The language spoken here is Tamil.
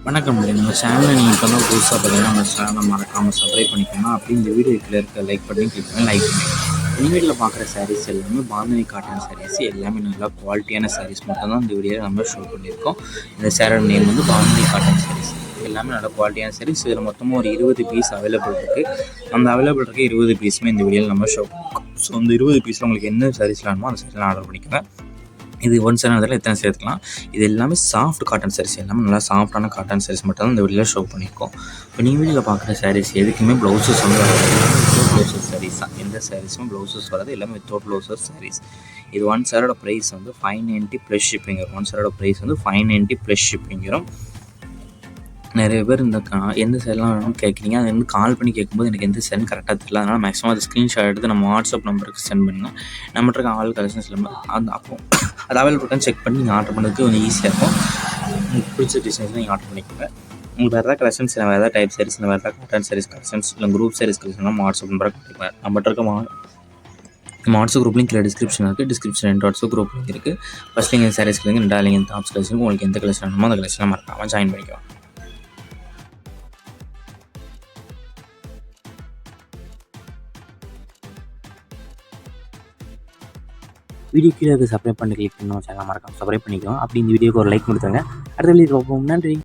வணக்கம். நம்ம சேனலை நீங்கள் இப்போ தான் புதுசாக பார்த்தீங்கன்னா நம்ம சேனலை மறக்காமல் சப்ஸ்கிரைப் பண்ணிக்கோங்க. அப்படி இந்த வீடியோ கீழே இருக்க லைக் பண்ணி கிளிக் பண்ணி லைக் பண்ணுங்கள். வெளிவீட்டில் பார்க்குற சாரீஸ் எல்லாமே பாந்தினி காட்டன் சாரீஸ் எல்லாமே நல்லா குவாலிட்டியான சாரீஸ் மட்டும் தான் இந்த வீடியோவில் நம்ம ஷோ பண்ணியிருக்கோம். இந்த சேரோட நேம் வந்து பாந்தினி காட்டன் சாரீஸ். எல்லாமே நல்ல குவாலிட்டியான சாரீஸ். இதில் மொத்தமாக ஒரு 20 பீஸ் அவைலபிள் இருக்குது. அந்த அவைலபிள் இருக்க 20 பீஸுமே இந்த வீடியோவில் நம்ம ஷோ பண்ணியிருக்கோம். ஸோ அந்த 20 பீஸில் உங்களுக்கு என்ன சாரீஸ் வேணுமோ அந்த சாரீஸ்லாம் ஆர்டர் பண்ணிக்கோங்க. இது ஒன் சேனல் எத்தனை சேர்த்துக்கலாம். இது எல்லாமே சாஃப்ட் காட்டன் சாரீஸ், எல்லாமே நல்லா சாஃப்டான காட்டன் சாரீஸ் மட்டும் தான் இந்த வீடியோவில் ஷோ பண்ணியிருக்கோம். இப்போ நீங்கள் வீடியோவில் பார்க்குற சாரீஸ் எதுக்குமே ப்ளவுசஸ் வந்து வித்தவுட் ப்ளவுசஸ் சாரீஸ் தான். எந்த சாரீஸும் ப்ளவுசஸ் வராது, எல்லாமே வித்தவுட் ப்ளவுசஸ் சாரீஸ். இது ஒன் சாரோட ப்ரைஸ் வந்து 590 ப்ளஸ் ஷிப்பிங் வரும். ஒன் சாரோட ப்ரைஸ் வந்து 590 ப்ளஸ் ஷிப்பிங் வரும். நிறைய பேர் இந்த எந்த சேரெலாம் வேணும்னு கேட்குறீங்க. அது வந்து கால் பண்ணி கேட்கும்போது எனக்கு எந்த சேருன்னு கரெக்டாக தெரியல. அதனால் மேக்ஸிமம் அது ஸ்க்ரீன்ஷாட் எடுத்து நம்ம வாட்ஸ்அப் நம்பருக்கு சென்ட் பண்ணுங்கள். நம்மகிட்ட இருக்க ஆல் கலெக்ஷன்ஸ் இல்லாமல் அந்த அப்போ அது அவைலபிள் இருக்கான்னு செக் பண்ணி நீங்கள் ஆர்டர் பண்ணுறதுக்கு கொஞ்சம் ஈஸியாக இருக்கும். உங்களுக்கு பிடிச்ச டிசைன்ஸ் நீங்கள் ஆர்டர் பண்ணிக்கோங்க. உங்களுக்கு வேறு ஏதாவது கலெக்ஷன்ஸ் இல்லை, வேறு ஏதாவது டைப் சாரீஸ் இல்லை, வேறு ஏதாவது காட்டன் சாரீஸ் கலெக்ஷன்ஸ் இல்லை குரூப் சாரீஸ் கலெக்ஷன் நம்ம வாட்ஸ்அப் நம்பருக்கு பண்ணிக்கலாம். நம்மகிட்ட இருக்க நம்ம வாட்ஸ்அப் குரூப் லிங்க் டிஸ்கிரிப்ஷன் இருக்குது. டிஸ்கிரிப்ஷன் 2 வாட்ஸ்அப் குரூப் லிங்க் இருக்குது. ஃபஸ்ட் லிங்க் சாரீஸ் லிங்க், 2வது லிங்க் டாப்ஸ் கலெக்ஷன். உங்களுக்கு எந்த கலெக்ஷன் வேணுமோ அந்த கலெக்ஷனை மறக்காமல் ஜாயின் பண்ணிக்கலாம். வீடியோ கீழே சப்ஸ்கிரைப் பண்ணி கிளிக் பண்ணி சேனல் மறக்காம சப்ஸ்கிரைப் பண்ணிக்கோங்க. அப்படி இந்த வீடியோக்கு ஒரு லைக் கொடுத்துருங்க. அடுத்த வீடியோ பார்ப்போம். நன்றி.